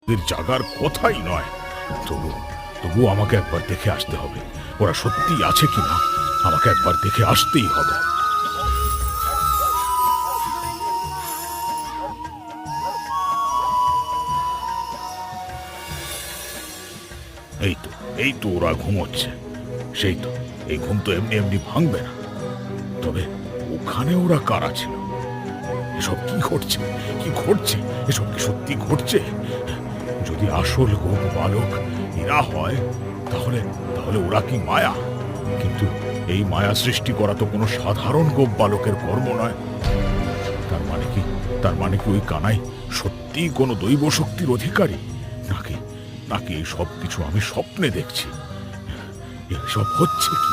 এদের জাগার কথাই নয়। তবু তবু আমাকে একবার দেখে আসতে হবে। ওরা সত্যি আছে কিনা আমাকে একবার দেখে আসতেই হবে। এই তো এই তো ওরা ঘুমোচ্ছে। সেই তো, এই ঘুম তো এমনি এমনি ভাঙবে না। তবে ওখানে ওরা কারা ছিল? এসব কি ঘটছে? কি ঘটছে? এসব কি সত্যি ঘটছে? যদি আসল গোপ বালক এরা হয়, তাহলে তাহলে ওরা কি মায়া? কিন্তু এই মায়া সৃষ্টি করা তো কোনো সাধারণ গোপ বালকের কর্ম নয়। তার মানে কি ওই কানাই সত্যি কোনো দৈব শক্তির অধিকারী? নাকি নাকি এই সব কিছু আমি স্বপ্নে দেখছি? এসব হচ্ছে কি?